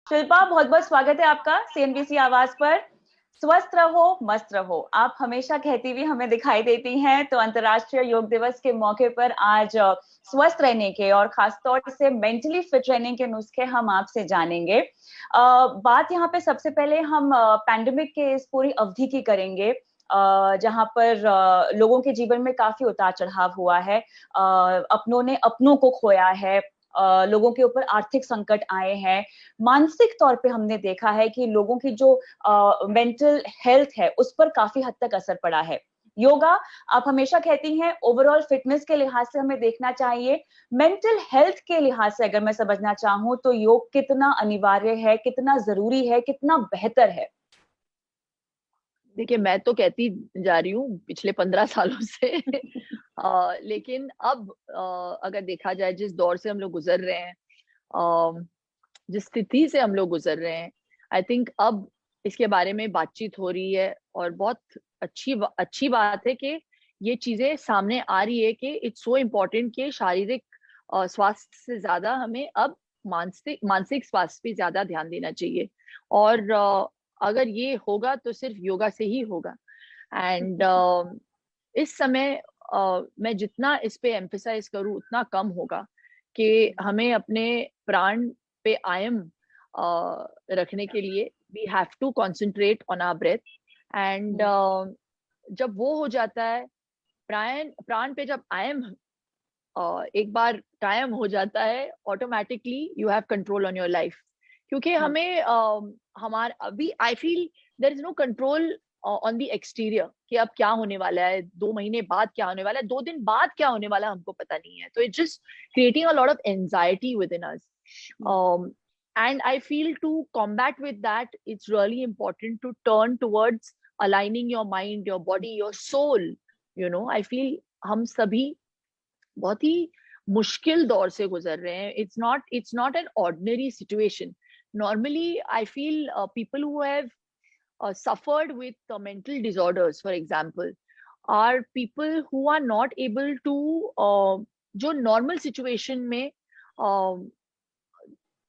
शिल्पा, बहुत बहुत स्वागत है आपका सीएनबीसी आवाज पर। स्वस्थ रहो, मस्त रहो, आप हमेशा कहती हुई हमें दिखाई देती हैं। तो अंतर्राष्ट्रीय योग दिवस के मौके पर आज स्वस्थ रहने के और खासतौर से मेंटली फिट रहने के नुस्खे हम आपसे जानेंगे। बात यहाँ पे सबसे पहले हम पैंडेमिक के इस पूरी अवधि की करेंगे, जहां पर लोगों के जीवन में काफी उतार चढ़ाव हुआ है। अपनों ने अपनों को खोया है, लोगों के ऊपर आर्थिक संकट आए हैं। मानसिक तौर पे हमने देखा है कि लोगों की जो मेंटल हेल्थ है उस पर काफी हद तक असर पड़ा है। योगा, आप हमेशा कहती हैं, ओवरऑल फिटनेस के लिहाज से हमें देखना चाहिए। मेंटल हेल्थ के लिहाज से अगर मैं समझना चाहूं तो योग कितना अनिवार्य है, कितना जरूरी है, कितना बेहतर है? देखिए, मैं तो कहती जा रही हूँ पिछले 15 सालों से लेकिन अब अगर देखा जाए जिस दौर से हम लोग गुजर रहे हैं, जिस स्थिति से हम लोग गुजर रहे हैं, आई थिंक अब इसके बारे में बातचीत हो रही है और बहुत अच्छी बात है कि ये चीजें सामने आ रही है कि इट्स सो इम्पोर्टेंट कि शारीरिक स्वास्थ्य से ज्यादा हमें अब मानसिक मानसिक स्वास्थ्य पे ज्यादा ध्यान देना चाहिए। और अगर ये होगा तो सिर्फ योगा से ही होगा। एंड इस समय मैं जितना इस पे एम्फेसाइज करूँ उतना कम होगा कि हमें अपने प्राण पे आयम रखने के लिए we have to concentrate on our breath. And जब वो हो जाता है, प्राण प्राण पे जब आयम एक बार कायम हो जाता है, automatically you have control on your life. क्योंकि हमें हमारे अभी I feel there is no control on the exterior कि अब क्या होने वाला है, 2 महीने बाद क्या होने वाला है, 2 दिन बाद क्या होने वाला है, हमको पता नहीं है। तो it just creating a lot of anxiety with in us. And I feel to combat with that, it's really important to turn towards aligning your mind, your body, your soul. I feel हम सभी बहुत ही मुश्किल दौर से गुजर रहे हैं। It's not an ordinary situation. Normally I feel people who have suffered with mental disorders, for example, are people who are not able to जो नॉर्मल सिचुएशन में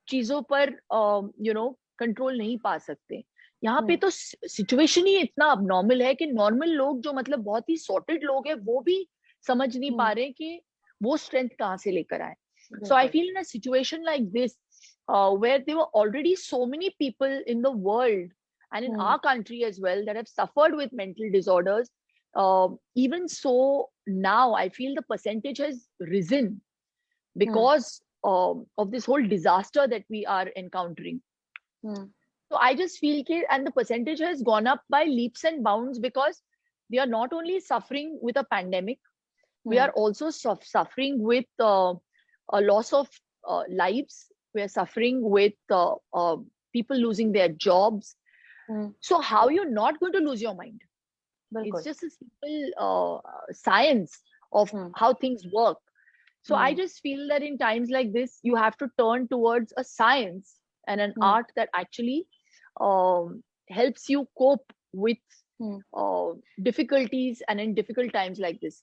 चीजों पर कंट्रोल नहीं पा सकते। यहाँ पे तो सिचुएशन ही इतना अबनॉर्मल है कि नॉर्मल लोग जो मतलब बहुत ही सॉर्टेड लोग हैं वो भी समझ नहीं पा रहे कि वो स्ट्रेंथ कहाँ से लेकर आए। So I feel in a situation like this, where there were already so many people in the world and in our country as well that have suffered with mental disorders, even so now I feel the percentage has risen because of this whole disaster that we are encountering. So I just feel that, and the percentage has gone up by leaps and bounds because we are not only suffering with a pandemic, we are also suffering with a loss of lives. We are suffering with people losing their jobs. So how you're not going to lose your mind? It's just a simple science of how things work. So I just feel that in times like this, you have to turn towards a science and an art that actually helps you cope with difficulties and in difficult times like this.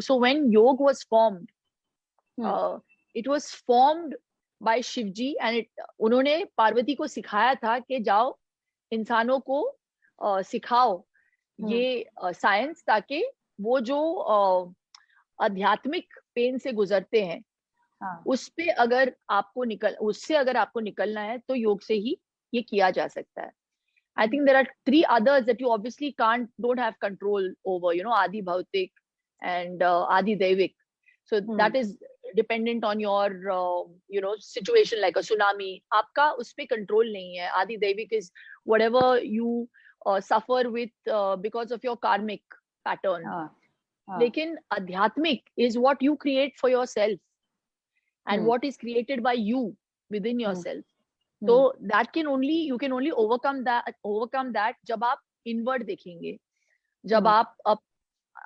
So when yoga was formed, it was formed by Shivji, and उन्होंने पार्वती को सिखाया था कि जाओ इंसानों को सिखाओ ये साइंस, ताकि वो जो आध्यात्मिक पेन से गुजरते हैं उससे अगर आपको निकलना है तो योग से ही ये किया जा सकता है। I think there are 3 others that you obviously don't have control over, Adi Bhautik and Adi Devik. So that is dependent on your, situation, like a tsunami. आपका उस पे control नहीं है. Adi Devik is whatever you suffer with because of your karmic pattern. लेकिन आध्यात्मिक is what you create for yourself and what is created by you within yourself. So you can only overcome that जब आप inward देखेंगे, जब आप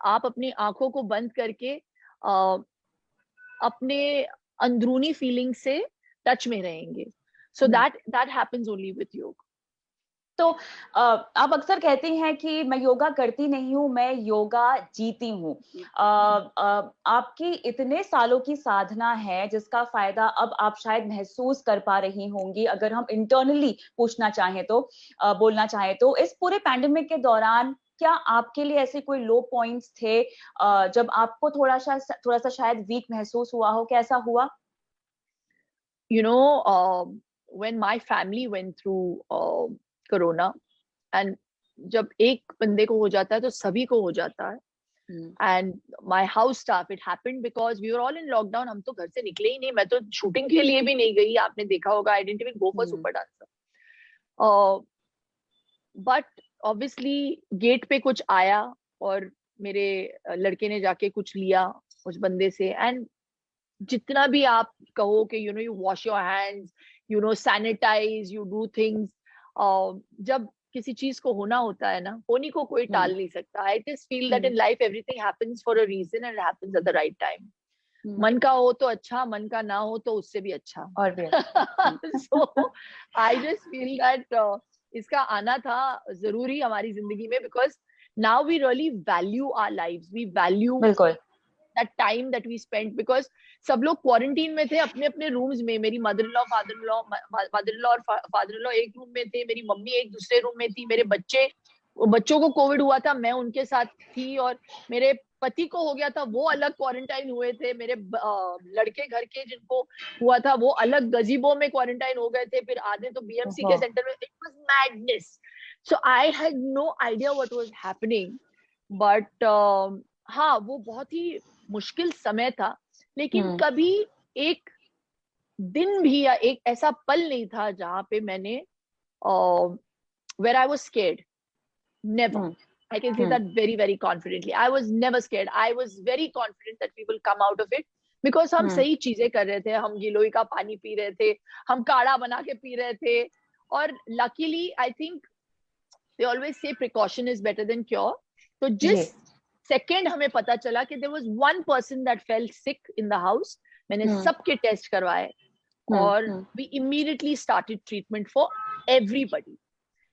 अपनी आंखों को बंद करके अपने अंदरूनी फीलिंग से टच में रहेंगे. So that happens only with yoga. तो आप अक्सर कहती हैं कि मैं योगा करती नहीं हूँ, मैं योगा जीती हूँ। आपकी इतने सालों की साधना है जिसका फ़ायदा अब आप शायद महसूस कर पा रही होंगी, अगर हम इंटरनली पूछना चाहें तो, बोलना चाहें तो। इस पूरे पैंडेमिक के दौरान क्या आपके लिए ऐसे कोई लो पॉइंट्स थे जब आपको थोड़ा-सा शायद वीक महसूस हुआ हो, कैसा हुआ? You know, when my family went through corona, and जब एक बंदे को हो जाता है तो सभी को हो जाता है. हुँ, And my house staff, it happened because we were all in lockdown. हम तो घर से निकले ही नहीं. मैं तो शूटिंग के लिए भी नहीं गई. आपने देखा होगा. I didn't even go for um, super dancer. Uh, but obviously gate पे कुछ आया और मेरे लड़के ने जाके कुछ लिया उस बंदे से. एंड जितना भी आप कहो कि you wash your hands, sanitize, you do things, जब किसी चीज को होना होता है ना, होने को कोई हुँ, टाल नहीं सकता. I just feel that hmm, in life everything happens for a reason and happens at the right time. हुँ, मन का हो तो अच्छा, मन का ना हो तो उससे भी अच्छा. और भी अच्छा। Um, so I just feel that इसका आना था जरूरी हमारी जिंदगी में, because now we really value our lives, we value बिल्कुल। that time that we spent, because सब लोग क्वारंटीन में थे अपने अपने रूम्स में. मेरी mother in law, father in law और फादर इन लॉ एक रूम में थे, मेरी मम्मी एक दूसरे रूम में थी, मेरे बच्चों को कोविड हुआ था, मैं उनके साथ थी, और मेरे पति को हो गया था, वो अलग क्वारंटाइन हुए थे. मेरे लड़के घर के जिनको हुआ था वो अलग गजीबो में क्वारंटाइन हो गए थे, फिर आधे तो बीएमसी ओहो! के सेंटर में. It was madness. So I had no idea what was happening. But हाँ, वो बहुत ही मुश्किल समय था, लेकिन हुँ, कभी एक दिन भी या एक ऐसा पल नहीं था जहां पे मैंने where I was scared. Never. Um, I can say um, that very, very confidently. I was never scared. I was very confident that we will come out of it, because हम हुँ, सही चीजें कर रहे थे. हम गिलोय का पानी पी रहे थे, हम काढ़ा बना के पी रहे थे, और luckily I think they always say precaution is better than cure. तो जी। जिस सेकेंड हमें पता चला कि there was one person that fell sick in the house, मैंने हुँ, सबके टेस्ट करवाए, हुँ, और हुँ, we immediately started treatment for everybody,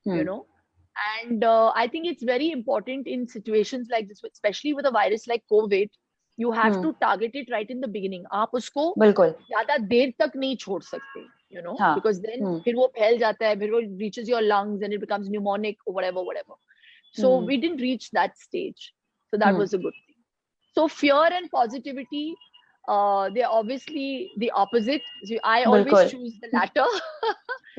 you hmm, know. And I think it's very important in situations like this, especially with a virus like COVID, you have hmm, to target it right in the beginning. आप उसको बिल्कुल। ज्यादा देर तक नहीं छोड़ सकते, हाँ, because then हुँ, फिर वो फैल जाता है, फिर वो reaches your lungs and it becomes pneumonic or whatever. So hmm, we didn't reach that stage, so that hmm, was a good thing. So fear and positivity, they're obviously the opposite. So I always बिल्कुल। choose the latter.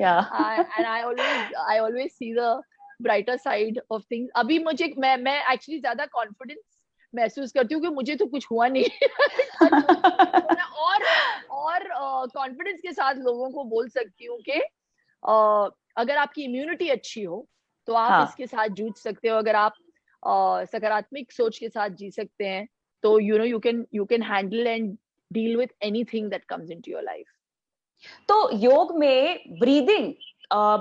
या And I always see the brighter side of things. अभी मुझे मैं actually ज्यादा confidence महसूस करती हूँ कि मुझे तो कुछ हुआ नहीं. Touch wood. तो मैं और कॉन्फिडेंस के साथ लोगों को बोल सकती हूँ कि अगर आपकी इम्यूनिटी अच्छी हो तो आप हाँ, इसके साथ जूझ सकते हो. अगर आप सकारात्मक सोच के साथ जी सकते हैं, तो you can handle and deal with anything that comes into your life. तो योग में ब्रीदिंग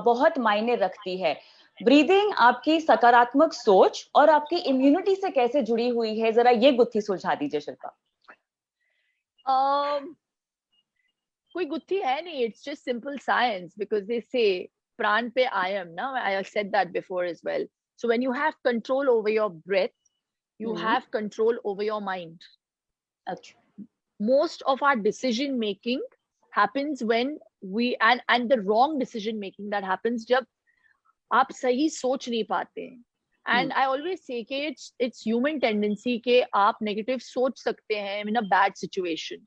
बहुत मायने रखती है। ब्रीदिंग आपकी सकारात्मक सोच और आपकी इम्यूनिटी से कैसे जुड़ी हुई है? ज़रा ये गुत्थी सुलझा दीजिए शिल्पा। um, कोई गुत्थी है नहीं. It's just simple science, because they say प्राण पे आयम ना. I said that before as well. So when you have control over your breath, you um, have control over your mind. अच्छा। Most of our decision making happens when we and the wrong decision making that happens जब आप सही सोच नहीं पाते हैं. हुँ, And I always say कि it's human tendency कि आप negative सोच सकते हैं in a bad situation.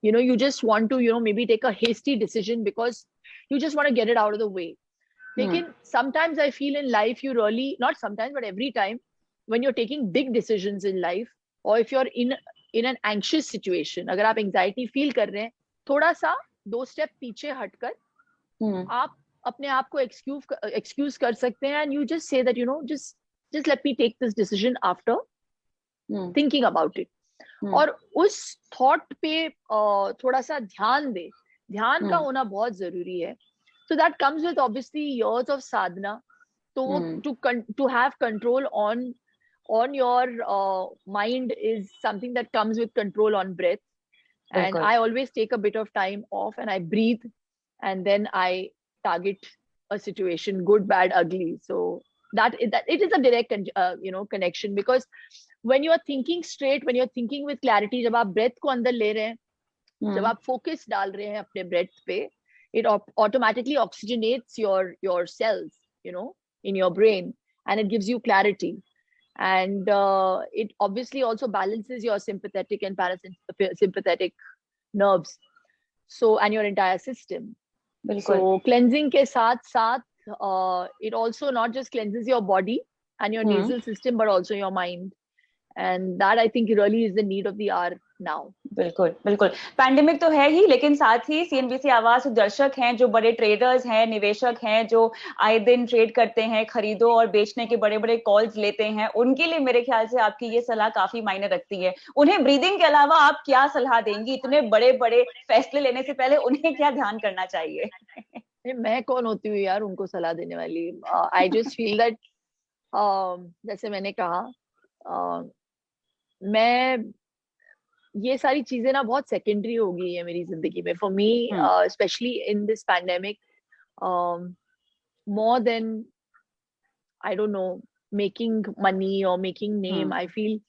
You just want to maybe take a hasty decision because you just want to get it out of the way. हुँ, लेकिन sometimes I feel in life you really, not sometimes but every time, when you're taking big decisions in life, or if you're in an anxious situation, अगर आप anxiety feel कर रहे हैं, थोड़ा सा 2 step पीछे हटकर हुँ, आप अपने आप को excuse कर सकते हैं, and you just say that just let me take this decision after hmm, thinking about it. हुँ, और उस थॉट पे थोड़ा सा ध्यान का हुँ, होना बहुत जरूरी है. So that comes with obviously years of sadhana. तो वो हुँ, to have control on your mind is something that comes with control on breath. And बिल्कुल। I always take a bit of time off and I breathe, and then I target a situation, good, bad, ugly. So that it is a direct connection, because when you are thinking straight, when you're thinking with clarity, जब आप breath को अंदर ले रहे हैं, जब आप focus डाल रहे हैं अपने breath पे, it automatically oxygenates your cells, in your brain, and it gives you clarity. And it obviously also balances your sympathetic and parasympathetic nerves, so, and your entire system. So cleansing के साथ साथ it also not just cleanses your body and your nasal system, but also your mind. And that I think really is the need of the hour now. बिल्कुल बिल्कुल, pandemic तो है ही, लेकिन साथ ही CNBC आवाज दर्शक हैं, जो बड़े ट्रेडर्स हैं, निवेशक हैं, जो आए दिन ट्रेड करते हैं, खरीदो और बेचने के बड़े बड़े कॉल्स लेते हैं, उनके लिए मेरे ख्याल से आपकी ये सलाह काफी मायने रखती है। उन्हें ब्रीदिंग के अलावा आप क्या सलाह देंगी? इतने बड़े बड़े फैसले लेने से पहले उन्हें क्या ध्यान करना चाहिए? मैं कौन होती हूँ यार उनको सलाह देने वाली? आई जस्ट फील दैट, जैसे मैंने कहा, मैं ये सारी चीजें ना बहुत सेकेंडरी हो गई है मेरी जिंदगी में। For me, specially in this pandemic, more than, I don't know, making money और मेकिंग नेम, आई फील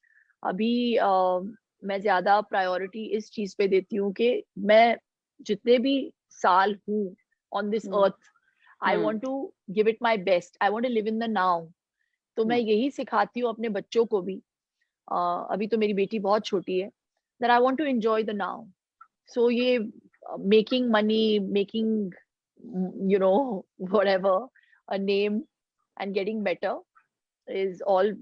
अभी मैं ज्यादा प्रायोरिटी इस चीज पे देती हूँ कि मैं जितने भी साल हूँ on this earth, I want to give it my best, I want to live in the now. तो मैं यही सिखाती हूँ अपने बच्चों को भी। अभी तो मेरी बेटी बहुत छोटी है, that I want to enjoy the now. So ये making money, making, whatever, a name and getting better is all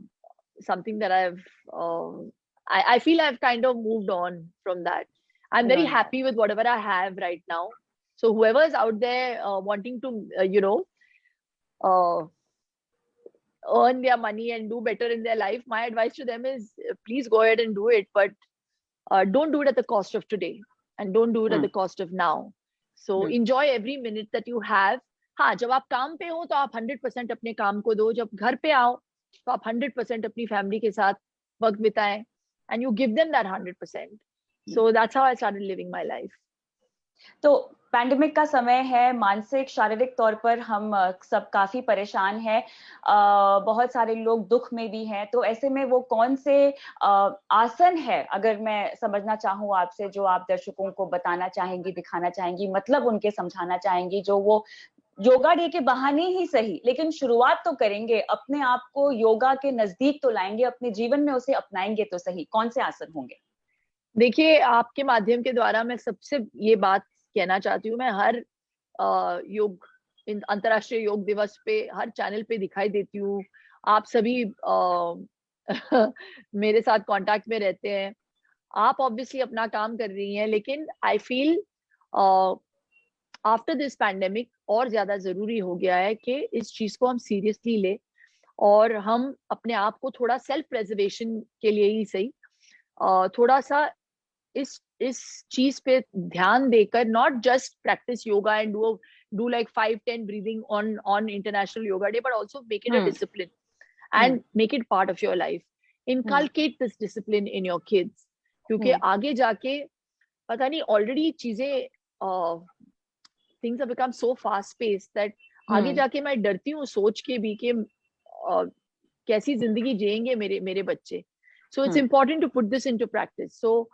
something that I feel I've kind of moved on from that. I'm very happy with whatever I have right now. So whoever is out there wanting to, earn their money and do better in their life, my advice to them is please go ahead and do it, but don't do it at the cost of today, and don't do it at the cost of now. So enjoy every minute that you have. हाँ, जब आप काम पे हो तो आप 100% अपने काम को दो, जब घर पे आओ तो आप 100% अपनी फैमिली के साथ वक्त बिताएं, and you give them that 100%. So that's how I started living my life. तो पैंडेमिक का समय है, मानसिक शारीरिक तौर पर हम सब काफी परेशान हैं, बहुत सारे लोग दुख में भी हैं, तो ऐसे में वो कौन से आसन है, अगर मैं समझना चाहूँ आपसे, जो आप दर्शकों को बताना चाहेंगी, दिखाना चाहेंगी, मतलब उनके समझाना चाहेंगी, जो वो योगा डे के बहाने ही सही, लेकिन शुरुआत तो करेंगे, अपने आप को योगा के नजदीक तो लाएंगे, अपने जीवन में उसे अपनाएंगे तो सही, कौन से आसन होंगे? देखिए, आपके माध्यम के द्वारा मैं सबसे ये बात कहना चाहती हूँ, मैं हर अंतर्राष्ट्रीय योग दिवस पे हर चैनल पे दिखाई देती हूँ, आप सभी मेरे साथ कांटेक्ट में रहते हैं, आप ऑब्वियसली अपना काम कर रही हैं, लेकिन I feel after this pandemic और ज्यादा जरूरी हो गया है कि इस चीज को हम सीरियसली ले, और हम अपने आप को थोड़ा सेल्फ प्रेजर्वेशन के लिए ही सही थोड़ा सा इस चीज पे ध्यान देकर, not just practice yoga and do like 5-10 breathing on International Yoga Day, but also make it a discipline and make it part of your life. Inculcate this discipline in your kids, क्योंकि आगे जाके पता नहीं, already चीजें things have become so fast paced that आगे जाके मैं डरती हूँ सोच के भी कि कैसी जिंदगी जिएंगे मेरे बच्चे. So it's important to put this into practice. So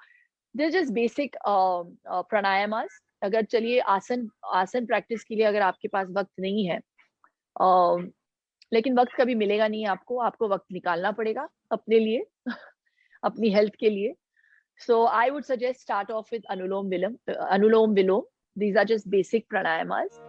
there's just basic pranayamas. अगर चलिए आसन प्रैक्टिस के लिए अगर आपके पास वक्त नहीं है, लेकिन वक्त कभी मिलेगा नहीं आपको वक्त निकालना पड़ेगा अपने लिए, अपनी हेल्थ के लिए. So I would suggest start off with Anulom Vilom. These are just basic pranayamas.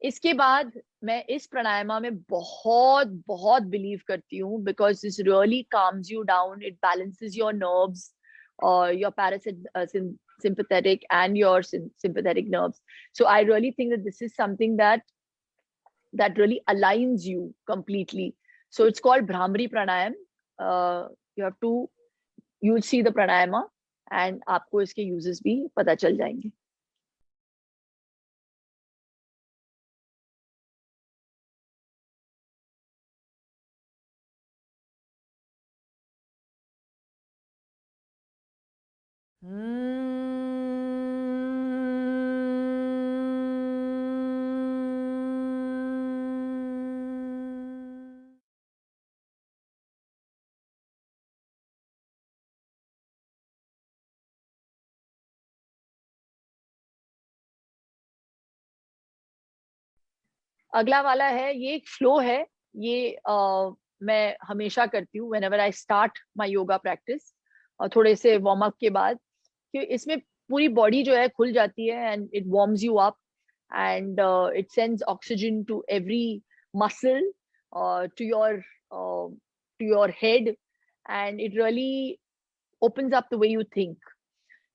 इसके बाद मैं इस प्राणायाम में बहुत बहुत बिलीव करती हूँ, because this really calms you down, it balances your nerves, your parasympathetic and your sympathetic nerves. So I really think that this is something that really aligns you completely. So it's called Bhramari Pranayam. You have to, you will see the pranayama and आपको इसके uses भी पता चल जाएंगे. अगला वाला है, ये एक फ्लो है, ये मैं हमेशा करती हूँ whenever I start my yoga practice, और थोड़े से वार्म अप के बाद, कि इसमें पूरी बॉडी जो है खुल जाती है and it warms you up and it sends oxygen to every muscle, to your head, and it really opens up the way you think.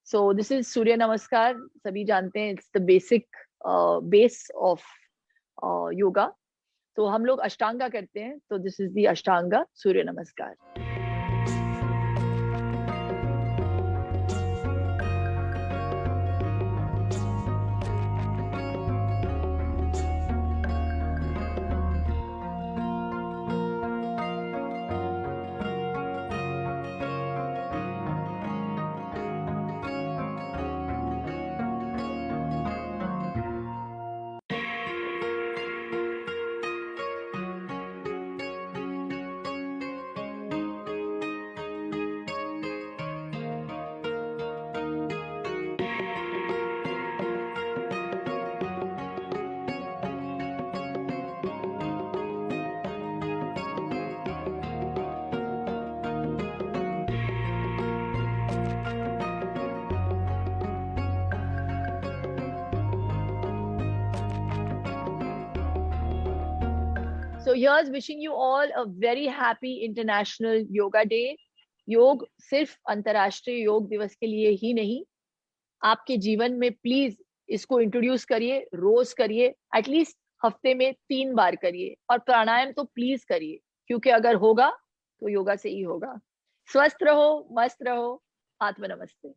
So this is Surya Namaskar. सभी जानते हैं, it's the basic base of yoga. तो हम लोग अष्टांगा करते हैं, तो this is the अष्टांगा सूर्य नमस्कार. So here's wishing you all a very happy International Yoga Day. योग सिर्फ अंतर्राष्ट्रीय योग दिवस के लिए ही नहीं, आपके जीवन में प्लीज इसको इंट्रोड्यूस करिए, रोज करिए, एटलीस्ट हफ्ते में 3 बार करिए, और प्राणायाम तो प्लीज करिए, क्योंकि अगर होगा तो योगा से ही होगा. स्वस्थ रहो, मस्त रहो. आत्म नमस्ते.